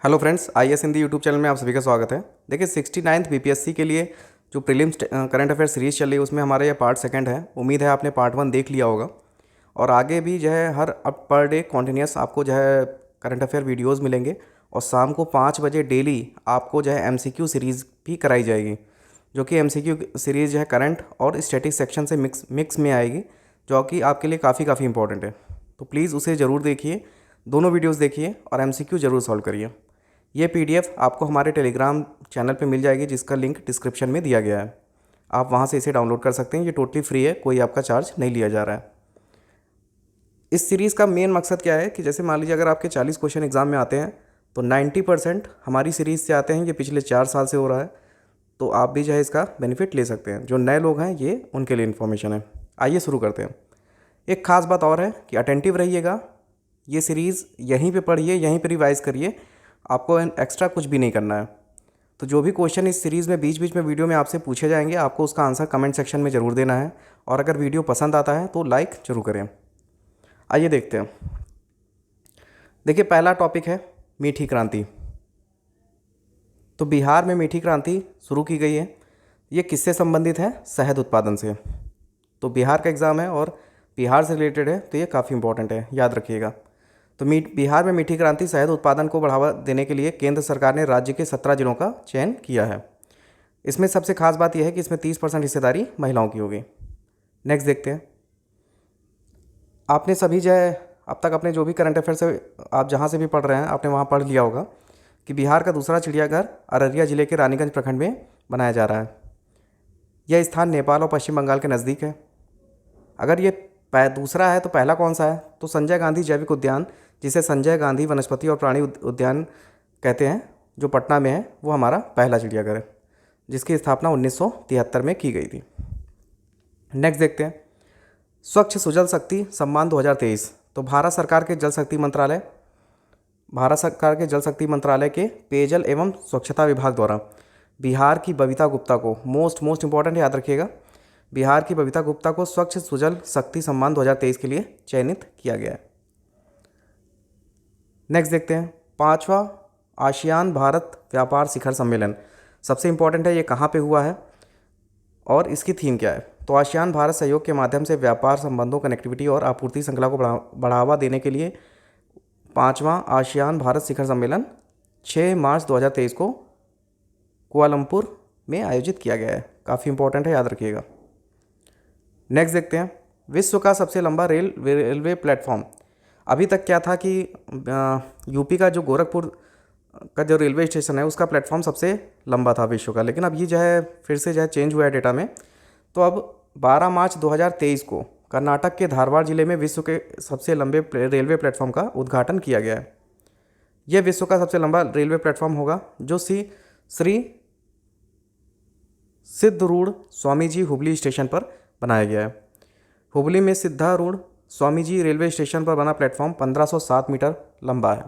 Hello friends, IAS Hindi YouTube channel में आप सभी का स्वागत है। देखिए 69th BPSC के लिए जो प्रीलिम्स करंट अफेयर सीरीज़ चल रही है उसमें हमारा ये पार्ट सेकंड है। उम्मीद है आपने पार्ट 1 देख लिया होगा और आगे भी जो है हर अब पर डे कॉन्टीन्यूस आपको जो है करंट अफेयर वीडियोज़ मिलेंगे और शाम को 5 बजे डेली आपको जो है MCQ सीरीज़ भी कराई जाएगी, जो कि MCQ सीरीज़ जो है करंट और स्टैटिक सेक्शन से मिक्स में आएगी, जो कि आपके लिए काफ़ी इंपॉर्टेंट है। तो प्लीज़ उसे ज़रूर देखिए, दोनों वीडियोज़ देखिए और MCQ ज़रूर सॉल्व करिए। ये PDF आपको हमारे टेलीग्राम चैनल पे मिल जाएगी, जिसका लिंक डिस्क्रिप्शन में दिया गया है। आप वहाँ से इसे डाउनलोड कर सकते हैं। ये टोटली फ्री है, कोई आपका चार्ज नहीं लिया जा रहा है। इस सीरीज़ का मेन मकसद क्या है कि जैसे मान लीजिए अगर आपके 40 क्वेश्चन एग्ज़ाम में आते हैं तो 90% हमारी सीरीज़ से आते हैं। ये पिछले 4 साल से हो रहा है, तो आप भी जो है इसका बेनिफिट ले सकते हैं। जो नए लोग हैं ये उनके लिए इन्फॉर्मेशन है। आइए शुरू करते हैं। एक ख़ास बात और है कि अटेंटिव रहिएगा। ये सीरीज़ यहीं पे पढ़िए, यहीं पे रिवाइज़ करिए, आपको एक्स्ट्रा कुछ भी नहीं करना है। तो जो भी क्वेश्चन इस सीरीज़ में बीच बीच में वीडियो में आपसे पूछे जाएंगे, आपको उसका आंसर कमेंट सेक्शन में ज़रूर देना है। और अगर वीडियो पसंद आता है तो लाइक ज़रूर करें। आइए देखते हैं। देखिए पहला टॉपिक है मीठी क्रांति। तो बिहार में मीठी क्रांति शुरू की गई है। ये किससे संबंधित है? शहद उत्पादन से। तो बिहार का एग्ज़ाम है और बिहार से रिलेटेड है, तो ये काफ़ी इंपॉर्टेंट है, याद रखिएगा। तो बिहार में मीठी क्रांति शहद उत्पादन को बढ़ावा देने के लिए केंद्र सरकार ने राज्य के 17 जिलों का चयन किया है। इसमें सबसे खास बात यह है कि इसमें 30% हिस्सेदारी महिलाओं की होगी। नेक्स्ट देखते हैं। आपने सभी जो है अब तक अपने जो भी करंट अफेयर से आप जहाँ से भी पढ़ रहे हैं, आपने वहाँ पढ़ लिया होगा कि बिहार का दूसरा चिड़ियाघर अररिया जिले के रानीगंज प्रखंड में बनाया जा रहा है। यह स्थान नेपाल और पश्चिम बंगाल के नज़दीक है। अगर ये दूसरा है तो पहला कौन सा है? तो संजय गांधी जैविक उद्यान, जिसे संजय गांधी वनस्पति और प्राणी उद्यान कहते हैं, जो पटना में है, वो हमारा पहला चिड़ियाघर है, जिसकी स्थापना 1973 में की गई थी। नेक्स्ट देखते हैं। स्वच्छ सुजल शक्ति सम्मान 2023। तो भारत सरकार के जल शक्ति मंत्रालय के पेयजल एवं स्वच्छता विभाग द्वारा बिहार की बबीता गुप्ता को मोस्ट इंपॉर्टेंट याद रखिएगा, बिहार की बबीता गुप्ता को स्वच्छ सुजल शक्ति सम्मान 2023 के लिए चयनित किया गया है। नेक्स्ट देखते हैं। 5वां आसियान भारत व्यापार शिखर सम्मेलन। सबसे इंपॉर्टेंट है, ये कहाँ पे हुआ है और इसकी थीम क्या है? तो आसियान भारत सहयोग के माध्यम से व्यापार संबंधों, कनेक्टिविटी और आपूर्ति श्रृंखला को बढ़ावा देने के लिए 5वां आसियान भारत शिखर सम्मेलन 6 मार्च 2023 को कुआलालंपुर में आयोजित किया गया है। काफ़ी इंपॉर्टेंट है, याद रखिएगा। नेक्स्ट देखते हैं। विश्व का सबसे लंबा रेलवे प्लेटफॉर्म। अभी तक क्या था कि यूपी का जो गोरखपुर का जो रेलवे स्टेशन है उसका प्लेटफॉर्म सबसे लंबा था विश्व का, लेकिन अब ये जो है फिर से जो है चेंज हुआ है डेटा में। तो अब 12 मार्च 2023 को कर्नाटक के धारवाड़ जिले में विश्व के सबसे लंबे रेलवे प्लेटफॉर्म का उद्घाटन किया गया है। यह विश्व का सबसे लंबा रेलवे प्लेटफॉर्म होगा, जो श्री सिद्धारूढ़ स्वामी जी हुबली स्टेशन पर बनाया गया है। हुबली में सिद्धारूढ़ स्वामी जी रेलवे स्टेशन पर बना प्लेटफॉर्म 1507 मीटर लंबा है।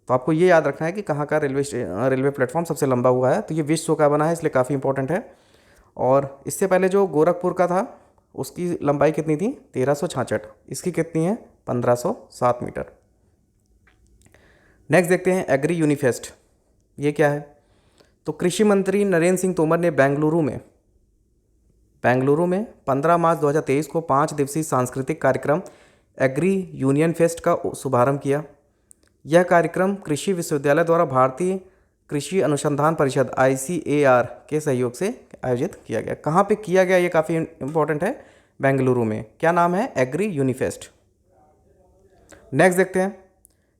तो आपको ये याद रखना है कि कहाँ का रेलवे प्लेटफॉर्म सबसे लंबा हुआ है। तो ये विश्व का बना है, इसलिए काफ़ी इंपॉर्टेंट है। और इससे पहले जो गोरखपुर का था उसकी लंबाई कितनी थी? 1366। इसकी कितनी है? 1507 मीटर। नेक्स्ट देखते हैं एग्री यूनिफेस्ट। ये क्या है? तो कृषि मंत्री नरेंद्र सिंह तोमर ने बेंगलुरु में 15 मार्च 2023 को 5 दिवसीय सांस्कृतिक कार्यक्रम एग्री यूनियन फेस्ट का शुभारंभ किया। यह कार्यक्रम कृषि विश्वविद्यालय द्वारा भारतीय कृषि अनुसंधान परिषद ICAR के सहयोग से आयोजित किया गया। कहाँ पे किया गया? ये काफ़ी इंपॉर्टेंट है, बेंगलुरु में। क्या नाम है? एग्री यूनिफेस्ट। नेक्स्ट देखते हैं।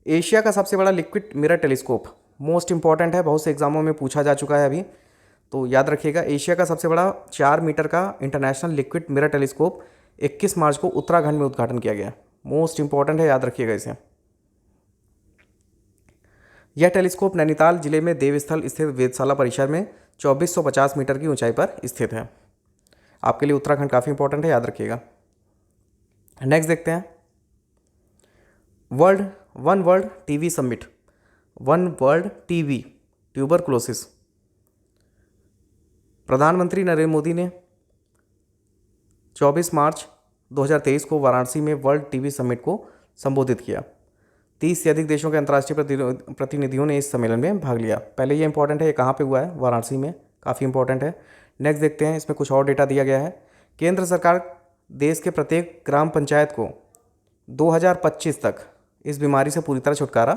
एशिया का सबसे बड़ा liquid mirror telescope. Most important है, बहुत से एग्जामों में पूछा जा चुका है अभी, तो याद रखिएगा। एशिया का सबसे बड़ा 4 मीटर का इंटरनेशनल लिक्विड मिरर टेलीस्कोप 21 मार्च को उत्तराखंड में उद्घाटन किया गया। मोस्ट इंपॉर्टेंट है, याद रखिएगा इसे। यह टेलीस्कोप नैनीताल जिले में देवस्थल स्थित वेधशाला परिसर में 2450 मीटर की ऊंचाई पर स्थित है। आपके लिए उत्तराखंड काफ़ी इंपॉर्टेंट है, याद रखिएगा। नेक्स्ट देखते हैं। One world TB summit. One world TB tuberculosis. प्रधानमंत्री नरेंद्र मोदी ने 24 मार्च 2023 को वाराणसी में वर्ल्ड टीबी समिट को संबोधित किया। 30 से अधिक देशों के अंतर्राष्ट्रीय प्रतिनिधियों ने इस सम्मेलन में भाग लिया। पहले ये इंपॉर्टेंट है, ये कहाँ पे हुआ है? वाराणसी में, काफ़ी इंपॉर्टेंट है। नेक्स्ट देखते हैं, इसमें कुछ और डेटा दिया गया है। केंद्र सरकार देश के प्रत्येक ग्राम पंचायत को 2025 तक इस बीमारी से पूरी तरह छुटकारा,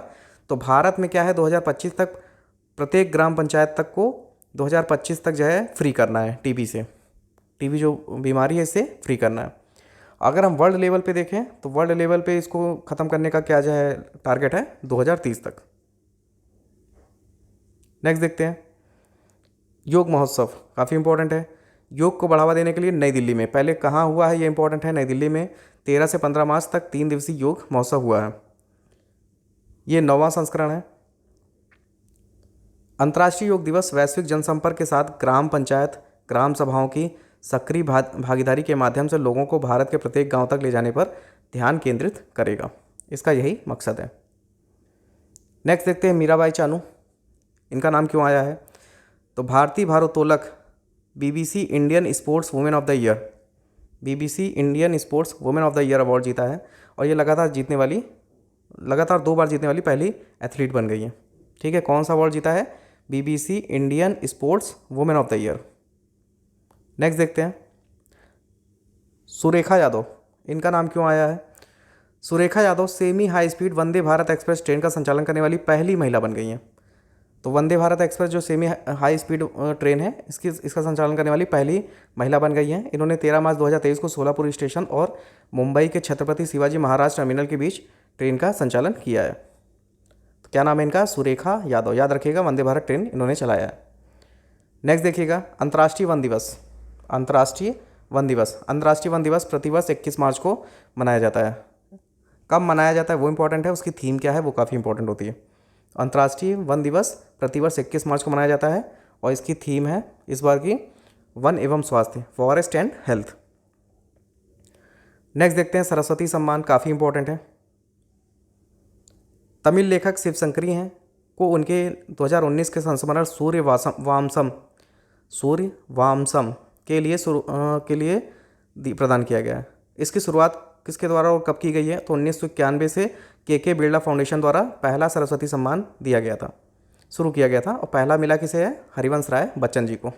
तो भारत में क्या है 2025 तक प्रत्येक ग्राम पंचायत तक को 2025 तक जो है फ्री करना है टीबी से। टीबी जो बीमारी है इससे फ्री करना है। अगर हम वर्ल्ड लेवल पे देखें तो वर्ल्ड लेवल पे इसको ख़त्म करने का क्या जो है टारगेट है 2030 तक। नेक्स्ट देखते हैं, योग महोत्सव काफ़ी इंपॉर्टेंट है। योग को बढ़ावा देने के लिए नई दिल्ली में, पहले कहाँ हुआ है ये इंपॉर्टेंट है, नई दिल्ली में 13 से 15 मार्च तक 3 दिवसीय योग महोत्सव हुआ है। ये 9वां संस्करण है। अंतर्राष्ट्रीय योग दिवस वैश्विक जनसंपर्क के साथ ग्राम पंचायत ग्राम सभाओं की सक्रिय भागीदारी के माध्यम से लोगों को भारत के प्रत्येक गांव तक ले जाने पर ध्यान केंद्रित करेगा। इसका यही मकसद है। नेक्स्ट देखते हैं मीराबाई चानू, इनका नाम क्यों आया है? तो भारतीय भारोत्तोलक BBC Indian sports women of the year, BBC Indian sports women of the year award जीता है और ये लगातार 2 बार जीतने वाली पहली एथलीट बन गई है। ठीक है, कौन सा अवार्ड जीता है? BBC Indian sports women of the year. Next देखते हैं सुरेखा यादव, इनका नाम क्यों आया है? Surekha Yadav semi high speed Vande Bharat express train का संचालन करने वाली पहली महिला बन गई हैं। तो वंदे भारत एक्सप्रेस जो सेमी हाई स्पीड ट्रेन है इसका संचालन करने वाली पहली महिला बन गई हैं। इन्होंने 13 मार्च 2023 को सोलापुर स्टेशन और मुंबई के छत्रपति शिवाजी महाराज टर्मिनल के बीच ट्रेन का संचालन किया है। तो क्या नाम है इनका? सुरेखा यादव। याद रखिएगा, वंदे भारत ट्रेन इन्होंने चलाया है। नेक्स्ट देखिएगा अंतर्राष्ट्रीय वन दिवस। अंतर्राष्ट्रीय वन दिवस प्रतिवर्ष 21 मार्च को मनाया जाता है। कब मनाया जाता है वो इंपॉर्टेंट है, उसकी थीम क्या है वो काफ़ी इंपॉर्टेंट होती है। अंतर्राष्ट्रीय वन दिवस प्रतिवर्ष 21 मार्च को मनाया जाता है और इसकी थीम है इस बार की वन एवं स्वास्थ्य, फॉरेस्ट एंड हेल्थ। नेक्स्ट देखते हैं सरस्वती सम्मान, काफ़ी इंपॉर्टेंट है। तमिल लेखक शिवशंकरी हैं को उनके 2019 के संस्मरण सूर्यवामसम के लिए प्रदान किया गया है। इसकी शुरुआत किसके द्वारा और कब की गई है? तो 1991 से के बिरला फाउंडेशन द्वारा पहला सरस्वती सम्मान दिया गया था, शुरू किया गया था और पहला मिला किसे है? हरिवंश राय बच्चन जी को।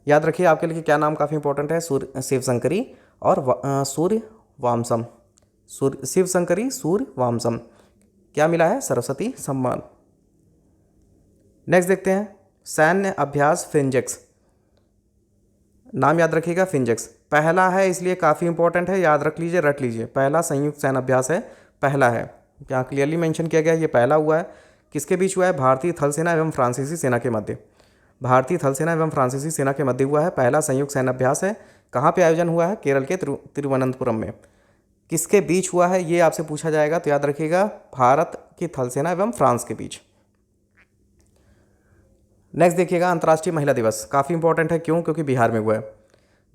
याद रखिए आपके लिए क्या नाम काफ़ी इंपॉर्टेंट है, शिवशंकरी और सूर्यवामसम। शिवशंकरी सूर्यवामसम क्या मिला है? सरस्वती सम्मान। नेक्स्ट देखते हैं सैन्य अभ्यास फिंजेक्स, नाम याद रखिएगा फिंजेक्स। पहला है इसलिए काफ़ी इंपॉर्टेंट है, याद रख लीजिए, रट लीजिए। पहला संयुक्त सैन्य अभ्यास है, पहला है, यहाँ क्लियरली मेंशन किया गया है, ये पहला हुआ है। किसके बीच हुआ है? भारतीय थल सेना एवं फ्रांसीसी सेना के मध्य। भारतीय थल सेना एवं फ्रांसीसी सेना के मध्य हुआ है, पहला संयुक्त सैन्य अभ्यास है। कहाँ पे आयोजन हुआ है? केरल के तिरुवनंतपुरम में। किसके बीच हुआ है ये आपसे पूछा जाएगा, तो याद रखिएगा भारत की थल सेना एवं फ्रांस के बीच। नेक्स्ट देखिएगा अंतर्राष्ट्रीय महिला दिवस, काफ़ी इंपॉर्टेंट है। क्यों? क्योंकि बिहार में हुआ है।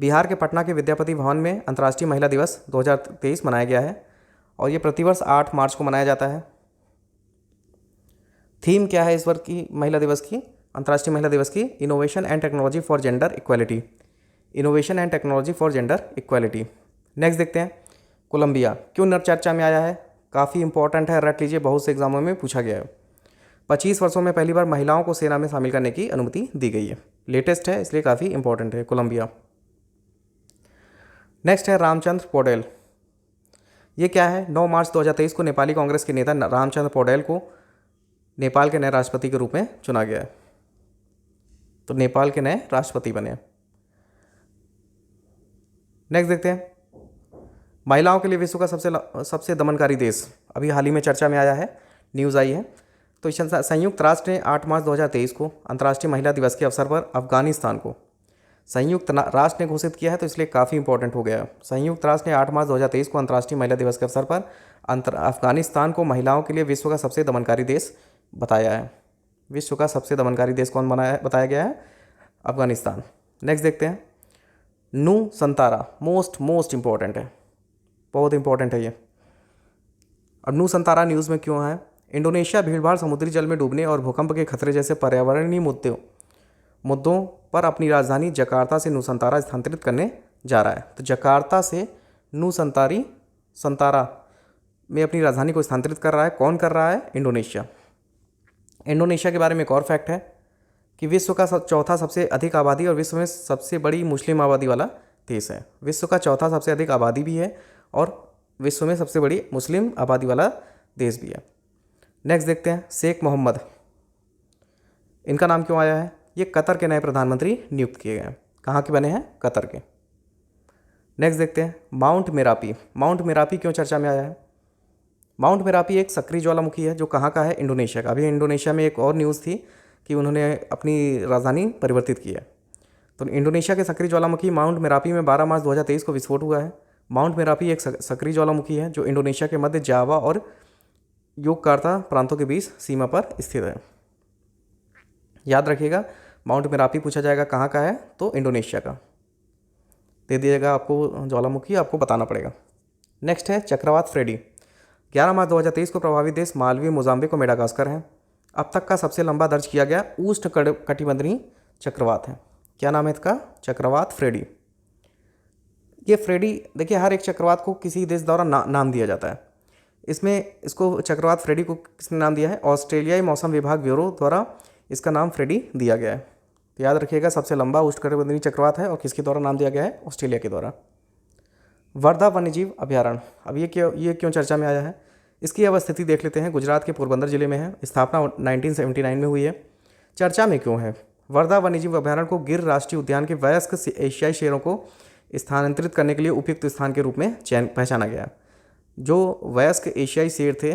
बिहार के पटना के विद्यापति भवन में अंतर्राष्ट्रीय महिला दिवस 2023 मनाया गया है और ये प्रतिवर्ष 8 मार्च को मनाया जाता है। थीम क्या है इस वर्ष की महिला दिवस की, अंतर्राष्ट्रीय महिला दिवस की? Innovation and technology for gender equality. Innovation and technology for gender equality. Next देखते हैं कोलंबिया, क्यों चर्चा में आया है? काफ़ी इंपॉर्टेंट है, रट लीजिए, बहुत से एग्जामों में पूछा गया है। 25 वर्षों में पहली बार महिलाओं को सेना में शामिल करने की अनुमति दी गई है, लेटेस्ट है इसलिए काफ़ी इंपॉर्टेंट है कोलंबिया। नेक्स्ट है रामचंद्र पौडेल, ये क्या है? 9 मार्च 2023 को नेपाली कांग्रेस के नेता रामचंद्र पौडेल को नेपाल के नए राष्ट्रपति के रूप में चुना गया है, तो नेपाल के नए राष्ट्रपति बने। नेक्स्ट देखते हैं महिलाओं के लिए विश्व का सबसे दमनकारी देश, अभी हाल ही में चर्चा में आया है, न्यूज़ आई है। तो संयुक्त राष्ट्र ने 8 मार्च 2023 को अंतर्राष्ट्रीय महिला दिवस के अवसर पर अफगानिस्तान को संयुक्त राष्ट्र ने घोषित किया है, तो इसलिए काफ़ी इंपॉर्टेंट हो गया। संयुक्त राष्ट्र ने 8 मार्च 2023 को अंतर्राष्ट्रीय महिला दिवस के अवसर पर अफगानिस्तान को महिलाओं के लिए विश्व का सबसे दमनकारी देश बताया है। विश्व का सबसे दमनकारी देश कौन बताया गया है? अफगानिस्तान। नेक्स्ट देखते हैं नू संतारा, मोस्ट इंपॉर्टेंट है, बहुत इंपॉर्टेंट है ये। अब नू संतारा न्यूज़ में क्यों है? इंडोनेशिया भीड़भाड़, समुद्री जल में डूबने और भूकंप के खतरे जैसे पर्यावरणीय मुद्दों पर अपनी राजधानी जकार्ता से नूसंतारा स्थानांतरित करने जा रहा है। तो जकार्ता से संतारा में अपनी राजधानी को स्थानांतरित कर रहा है। कौन कर रहा है? इंडोनेशिया। इंडोनेशिया के बारे में एक और फैक्ट है कि विश्व का चौथा सबसे अधिक आबादी और विश्व में सबसे बड़ी मुस्लिम आबादी वाला देश है। विश्व का चौथा सबसे अधिक आबादी भी है और विश्व में सबसे बड़ी मुस्लिम आबादी वाला देश भी है। नेक्स्ट देखते हैं शेख मोहम्मद। इनका नाम क्यों आया है? ये कतर के नए प्रधानमंत्री नियुक्त किए गए हैं। कहाँ के बने हैं? कतर के। नेक्स्ट देखते हैं माउंट मेरापी। माउंट मेरापी क्यों चर्चा में आया है? माउंट मेरापी एक सक्रिय ज्वालामुखी है जो कहाँ का है? इंडोनेशिया का। अभी इंडोनेशिया में एक और न्यूज़ थी कि उन्होंने अपनी राजधानी परिवर्तित की है। तो इंडोनेशिया के सक्रिय ज्वालामुखी माउंट मेरापी में 12 मार्च 2023 को विस्फोट हुआ है। माउंट मेरापी एक सक्रिय ज्वालामुखी है जो इंडोनेशिया के मध्य जावा और योग्यकार्ता प्रांतों के बीच सीमा पर स्थित है। याद रखिएगा, माउंट मेरापी पूछा जाएगा कहाँ का है तो इंडोनेशिया का। दे दिएगा आपको ज्वालामुखी, आपको बताना पड़ेगा। नेक्स्ट है चक्रवात फ्रेडी। 11 मार्च 2023 को प्रभावित देश मालवी, मोजाम्बिक और मेडागास्कर हैं। अब तक का सबसे लंबा दर्ज किया गया उष्ण कटिबंधीय चक्रवात है। क्या नाम है इसका? चक्रवात फ्रेडी। ये फ्रेडी देखिए, हर एक चक्रवात को किसी देश द्वारा नाम दिया जाता है। इसमें इसको चक्रवात फ्रेडी को किसने नाम दिया है? ऑस्ट्रेलियाई मौसम विभाग ब्यूरो द्वारा इसका नाम फ्रेडी दिया गया है। तो याद रखिएगा, सबसे लंबा उष्णकटिबंधीय चक्रवात है और किसके द्वारा नाम दिया गया है? ऑस्ट्रेलिया के द्वारा। वर्धा वन्यजीव अभयारण्य, अब ये क्यों चर्चा में आया है? इसकी अवस्थिति देख लेते हैं। गुजरात के पोरबंदर जिले में है। स्थापना 1979 में हुई है। चर्चा में क्यों है? वर्धा वन्यजीव अभयारण्य को गिर राष्ट्रीय उद्यान के वयस्क एशियाई शेरों को स्थानांतरित करने के लिए उपयुक्त स्थान के रूप में पहचाना गया। जो वयस्क एशियाई शेर थे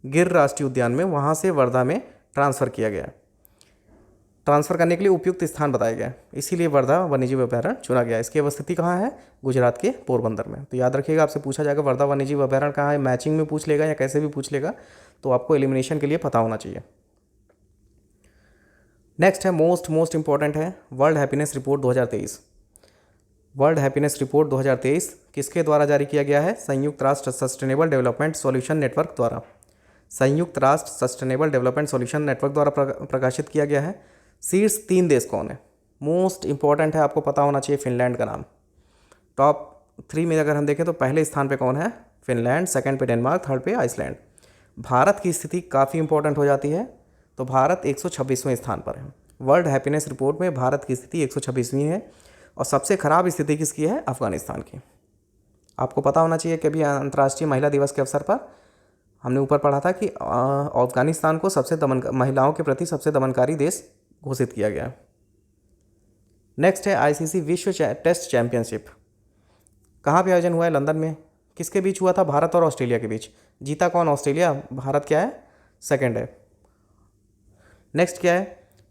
गिर राष्ट्रीय उद्यान में, वहाँ से वर्धा में ट्रांसफ़र किया गया। ट्रांसफ़र करने के लिए उपयुक्त स्थान बताया गया, इसीलिए वर्धा वन्यजीव अभयारण्य चुना गया। इसकी अवस्थिति कहाँ है? गुजरात के पोरबंदर में। तो याद रखिएगा, आपसे पूछा जाएगा वर्धा वन्यजीव अभयारण्य कहाँ है, मैचिंग में पूछ लेगा या कैसे भी पूछ लेगा, तो आपको एलिमिनेशन के लिए पता होना चाहिए। नेक्स्ट है मोस्ट इंपॉर्टेंट है world happiness report 2023। World happiness report 2023 किसके द्वारा जारी किया गया है? संयुक्त राष्ट्र सस्टेनेबल डेवलपमेंट सॉल्यूशन नेटवर्क द्वारा। संयुक्त राष्ट्र सस्टेनेबल डेवलपमेंट सॉल्यूशन नेटवर्क द्वारा प्रकाशित किया गया है। शीर्ष 3 देश कौन है? मोस्ट इंपॉर्टेंट है, आपको पता होना चाहिए फिनलैंड का नाम। टॉप 3 में अगर हम देखें तो पहले स्थान पे कौन है? फिनलैंड, सेकंड पे डेनमार्क, थर्ड पे आइसलैंड। भारत की स्थिति काफ़ी इंपॉर्टेंट हो जाती है, तो भारत 126वें स्थान पर है। वर्ल्ड हैप्पीनेस रिपोर्ट में भारत की स्थिति 126वीं है और सबसे खराब स्थिति किसकी है? अफगानिस्तान की। आपको पता होना चाहिए कि अभी अंतर्राष्ट्रीय महिला दिवस के अवसर पर हमने ऊपर पढ़ा था कि अफगानिस्तान को महिलाओं के प्रति सबसे दमनकारी देश घोषित किया गया। नेक्स्ट है आईसीसी विश्व टेस्ट चैंपियनशिप। कहाँ पे आयोजन हुआ है? लंदन में। किसके बीच हुआ था? भारत और ऑस्ट्रेलिया के बीच। जीता कौन? ऑस्ट्रेलिया। भारत क्या है? सेकंड है। नेक्स्ट क्या है?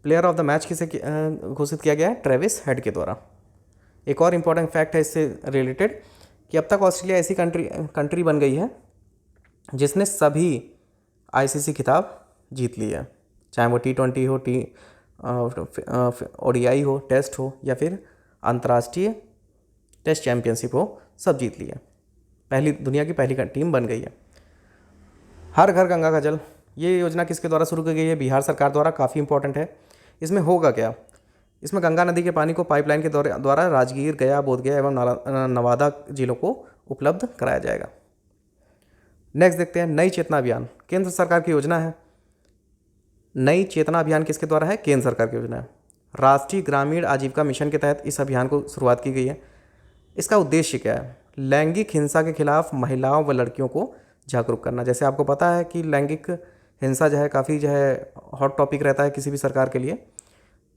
प्लेयर ऑफ द मैच किसे घोषित किया गया है? ट्रेविस हेड के द्वारा। एक और इम्पॉर्टेंट फैक्ट है इससे रिलेटेड कि अब तक ऑस्ट्रेलिया ऐसी कंट्री बन गई है जिसने सभी आईसीसी खिताब जीत लिए हैं, चाहे वो T20 हो, ODI हो, टेस्ट हो या फिर अंतर्राष्ट्रीय टेस्ट चैंपियनशिप हो, सब जीत लिया। दुनिया की पहली टीम बन गई है। हर घर गंगा का जल, ये योजना किसके द्वारा शुरू की गई है? बिहार सरकार द्वारा। काफ़ी इंपॉर्टेंट है। इसमें होगा क्या? इसमें गंगा नदी के पानी को पाइपलाइन के द्वारा राजगीर, गया, बोधगया एवं नवादा जिलों को उपलब्ध कराया जाएगा। नेक्स्ट देखते हैं नई चेतना अभियान। केंद्र सरकार की योजना है। नई चेतना अभियान किसके द्वारा है? केंद्र सरकार की योजना है। राष्ट्रीय ग्रामीण आजीविका मिशन के तहत इस अभियान को शुरुआत की गई है। इसका उद्देश्य क्या है? लैंगिक हिंसा के खिलाफ महिलाओं व लड़कियों को जागरूक करना। जैसे आपको पता है कि लैंगिक हिंसा जो है काफ़ी हॉट टॉपिक रहता है किसी भी सरकार के लिए,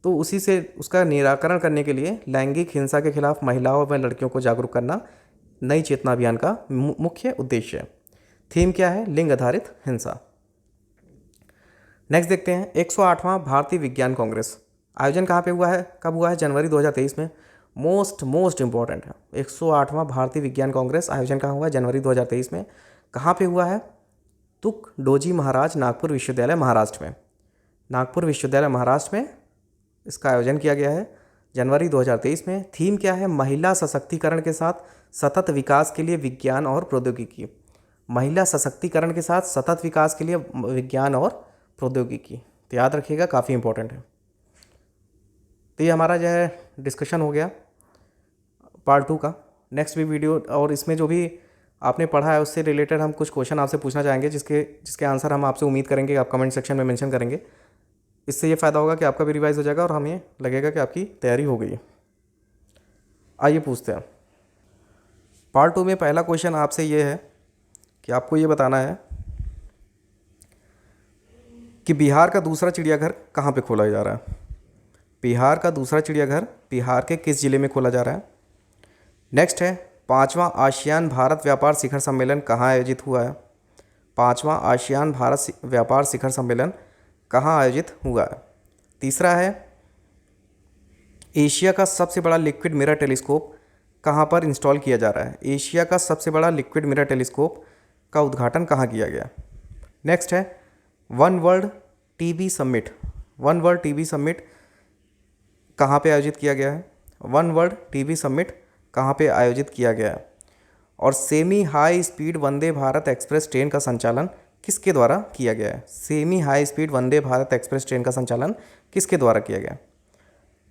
तो उसी से उसका निराकरण करने के लिए लैंगिक हिंसा के खिलाफ महिलाओं व लड़कियों को जागरूक करना नई चेतना अभियान का मुख्य उद्देश्य है। थीम क्या है? लिंग आधारित हिंसा। नेक्स्ट देखते हैं 108वां भारतीय विज्ञान कांग्रेस। आयोजन कहाँ पे हुआ है? कब हुआ है? जनवरी 2023 में। मोस्ट इंपॉर्टेंट है। 108वां भारतीय विज्ञान कांग्रेस आयोजन कहाँ हुआ है? जनवरी 2023 में। कहाँ पे हुआ है? तुक डोजी महाराज नागपुर विश्वविद्यालय महाराष्ट्र में। नागपुर विश्वविद्यालय महाराष्ट्र में इसका आयोजन किया गया है जनवरी 2023 में। थीम क्या है? महिला सशक्तिकरण के साथ सतत विकास के लिए विज्ञान और प्रौद्योगिकी। महिला सशक्तिकरण के साथ सतत विकास के लिए विज्ञान और प्रौद्योगिकी। तो याद रखिएगा, काफ़ी इंपॉर्टेंट है। तो ये हमारा डिस्कशन हो गया पार्ट 2 का। नेक्स्ट भी वीडियो और इसमें जो भी आपने पढ़ा है उससे रिलेटेड हम कुछ क्वेश्चन आपसे पूछना चाहेंगे, जिसके आंसर हम आपसे उम्मीद करेंगे कि आप कमेंट सेक्शन में मेंशन करेंगे। इससे ये फ़ायदा होगा कि आपका भी रिवाइज हो जाएगा और हमें लगेगा कि आपकी तैयारी हो गई है। आइए पूछते हैं। पार्ट 2 में पहला क्वेश्चन आपसे ये है कि आपको ये बताना है कि बिहार का दूसरा चिड़ियाघर कहाँ पे खोला जा रहा है। बिहार का दूसरा चिड़ियाघर बिहार के किस ज़िले में खोला जा रहा है। नेक्स्ट है 5वां आसियान भारत व्यापार शिखर सम्मेलन कहाँ आयोजित हुआ है। 5वां आसियान भारत व्यापार शिखर सम्मेलन कहाँ आयोजित हुआ है। तीसरा है एशिया का सबसे बड़ा लिक्विड मिरर टेलीस्कोप कहाँ पर इंस्टॉल किया जा रहा है। एशिया का सबसे बड़ा लिक्विड मिरर टेलीस्कोप का उद्घाटन कहाँ किया गया। नेक्स्ट है one world TB summit. One world TB summit कहाँ पे आयोजित किया गया है। वन वर्ल्ड टीबी समिट कहाँ पे आयोजित किया गया है। और semi high speed Vande Bharat express train का संचालन किसके द्वारा किया गया है। Semi high speed Vande Bharat express train का संचालन किसके द्वारा किया गया।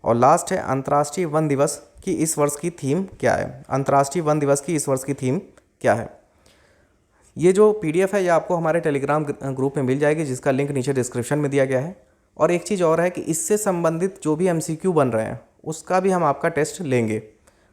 और लास्ट है अंतर्राष्ट्रीय वन दिवस की इस वर्ष की थीम क्या है। अंतर्राष्ट्रीय वन दिवस की इस वर्ष की थीम क्या है। ये जो PDF है ये आपको हमारे टेलीग्राम ग्रुप में मिल जाएगी, जिसका लिंक नीचे डिस्क्रिप्शन में दिया गया है। और एक चीज़ और है कि इससे संबंधित जो भी MCQ बन रहे हैं उसका भी हम आपका टेस्ट लेंगे।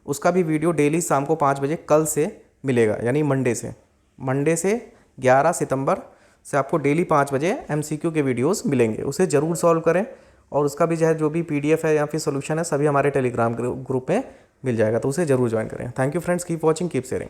उसका भी वीडियो डेली शाम को 5 बजे कल से मिलेगा, यानी मंडे से 11 सितंबर से आपको डेली 5 बजे MCQ के वीडियोस मिलेंगे। उसे ज़रूर सॉल्व करें और उसका भी जो भी PDF है या फिर सोल्यूशन है सभी हमारे टेलीग्राम ग्रुप में मिल जाएगा, तो उसे ज़रूर ज्वाइन करें। Thank you friends, keep watching, keep sharing.